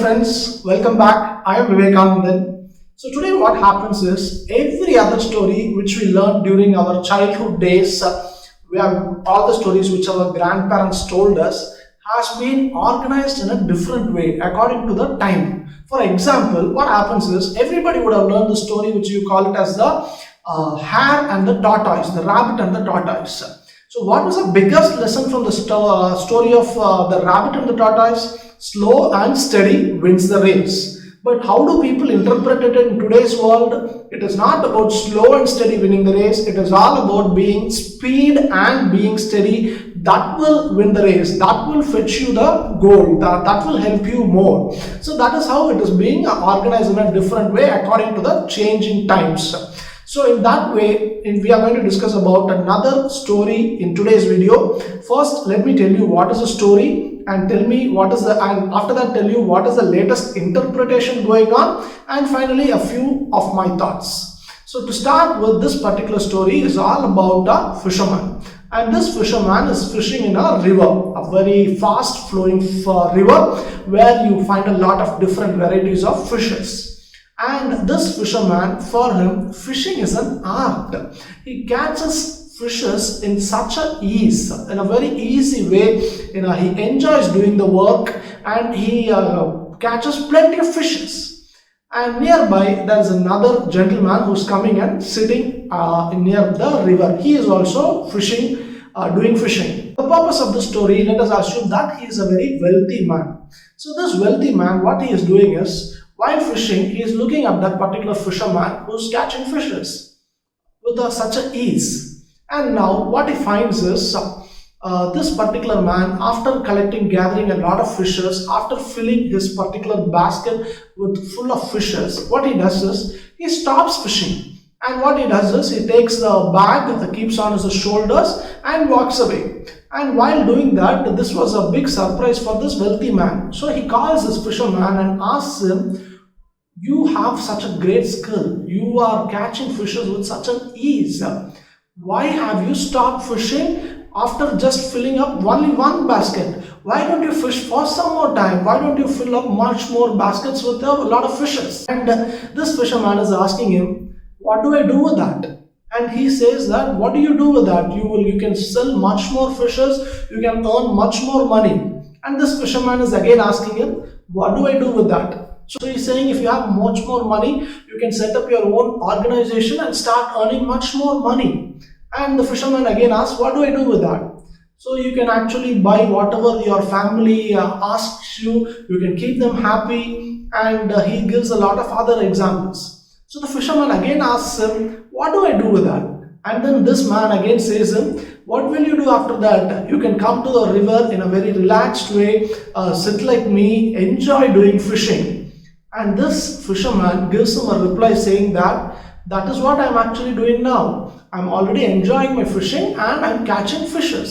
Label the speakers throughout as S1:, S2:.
S1: friends, welcome back. I am Vivekanandan. So today what happens is every other story which we learned during our childhood days, we have all the stories which our grandparents told us has been organized in a different way according to the time. For example, what happens is everybody would have learned the story which you call it as the hare and the tortoise, the rabbit and the tortoise. So what was the biggest lesson from the story of the rabbit and the tortoise? Slow and steady wins the race. But how do people interpret it in today's world? It is not about slow and steady winning the race. It is all about being speed and being steady. That will win the race. That will fetch you the goal. That will help you more. So that is how it is being organized in a different way according to the changing times. So in that way, we are going to discuss about another story in today's video. First, let me tell you what is the story and tell me what is the, and after that tell you what is the latest interpretation going on, and finally a few of my thoughts. So to start with, this particular story is all about a fisherman. And this fisherman is fishing in a river, a very fast flowing river where you find a lot of different varieties of fishes. And this fisherman, for him, fishing is an art. He catches fishes in such a ease, in a very easy way. He enjoys doing the work and he catches plenty of fishes. And nearby there is another gentleman who's coming and sitting near the river. He is also fishing, doing fishing. The purpose of the story, let us assume that he is a very wealthy man. So this wealthy man, what he is doing is, while fishing, he is looking at that particular fisherman who's catching fishes with such an ease. And now what he finds is this particular man, after gathering a lot of fishes, after filling his particular basket with full of fishes, what he does is he stops fishing. And what he does is he takes the bag that keeps on his shoulders and walks away. And while doing that, this was a big surprise for this wealthy man. So he calls this fisherman and asks him, "You have such a great skill. You are catching fishes with such an ease. Why have you stopped fishing after just filling up only one basket? Why don't you fish for some more time? Why don't you fill up much more baskets with a lot of fishes?" And this fisherman is asking him, "What do I do with that?" And he says that, "What do you do with that? You can sell much more fishes. You can earn much more money." And this fisherman is again asking him, "What do I do with that?" So he's saying, if you have much more money, you can set up your own organization and start earning much more money. And the fisherman again asks, "What do I do with that?" So you can actually buy whatever your family asks you. You can keep them happy. And he gives a lot of other examples. So the fisherman again asks him, "What do I do with that?" And then this man again says him, "What will you do after that? You can come to the river in a very relaxed way, sit like me, enjoy doing fishing." And this fisherman gives him a reply saying that is what I'm actually doing now. I'm already enjoying my fishing and I'm catching fishes.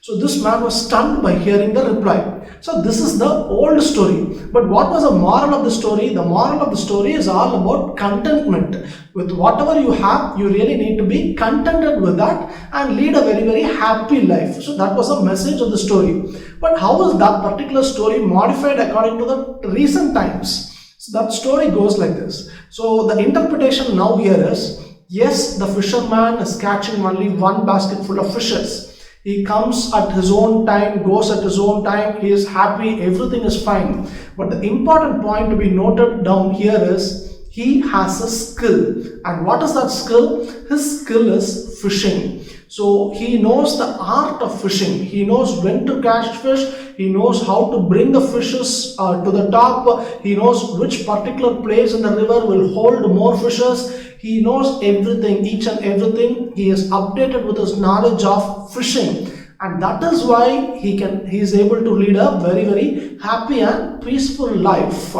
S1: So this man was stunned by hearing the reply. So this is the old story. But what was the moral of the story? The moral of the story is all about contentment. With whatever you have, you really need to be contented with that and lead a very, very happy life. So that was the message of the story. But how is that particular story modified according to the recent times? So that story goes like this. So the interpretation now here is, yes, the fisherman is catching only one basket full of fishes. He comes at his own time, goes at his own time, he is happy, everything is fine. But the important point to be noted down here is, he has a skill. And what is that skill? His skill is fishing. So he knows the art of fishing. He knows when to catch fish. He knows how to bring the fishes to the top. He knows which particular place in the river will hold more fishes. He knows everything, each and everything. He is updated with his knowledge of fishing. And that is why he is able to lead a very, very happy and peaceful life.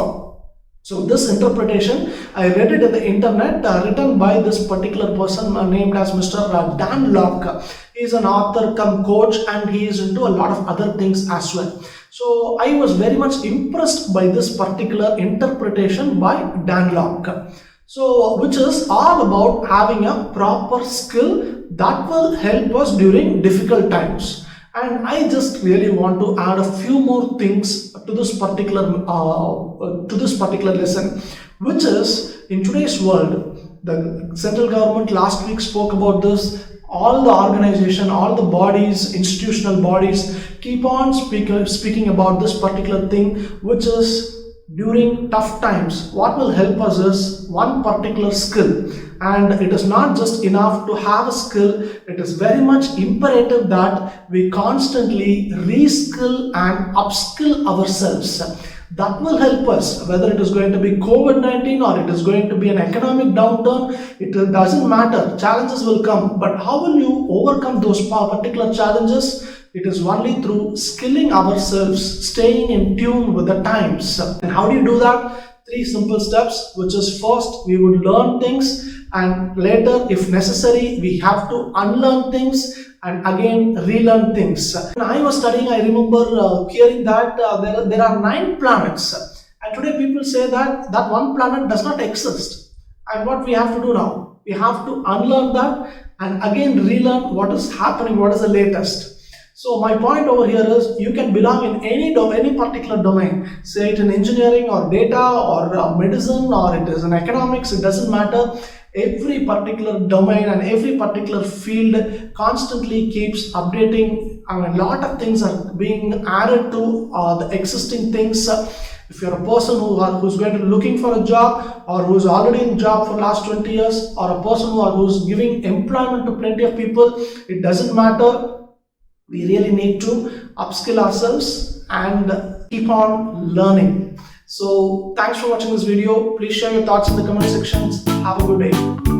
S1: So this interpretation, I read it in the internet, written by this particular person named as Mr. Dan Locke. He is an author come coach and he is into a lot of other things as well. So I was very much impressed by this particular interpretation by Dan Locke. So which is all about having a proper skill that will help us during difficult times. And I just really want to add a few more things to this particular lesson, which is in today's world. The central government last week spoke about this. All the organization, all the bodies, institutional bodies keep on speaking about this particular thing, which is during tough times, what will help us is one particular skill. And it is not just enough to have a skill, it is very much imperative that we constantly reskill and upskill ourselves. That will help us, whether it is going to be COVID-19 or it is going to be an economic downturn. It doesn't matter, challenges will come, but how will you overcome those particular challenges? It is only through skilling ourselves, staying in tune with the times. And how do you do that? Three simple steps, which is first, we would learn things, and later, if necessary, we have to unlearn things and again relearn things. When I was studying, I remember hearing that there are 9 planets, and today people say that one planet does not exist. And what we have to do now? We have to unlearn that and again relearn what is happening, what is the latest. So my point over here is you can belong in any particular domain, say it in engineering or data or medicine or it is in economics, it doesn't matter. Every particular domain and every particular field constantly keeps updating. I mean, a lot of things are being added to the existing things. If you're a person who's going to be looking for a job, or who's already in job for last 20 years, or a person who's giving employment to plenty of people, it doesn't matter. We really need to upskill ourselves and keep on learning. So thanks for watching this video. Please share your thoughts in the comment sections. Have a good day.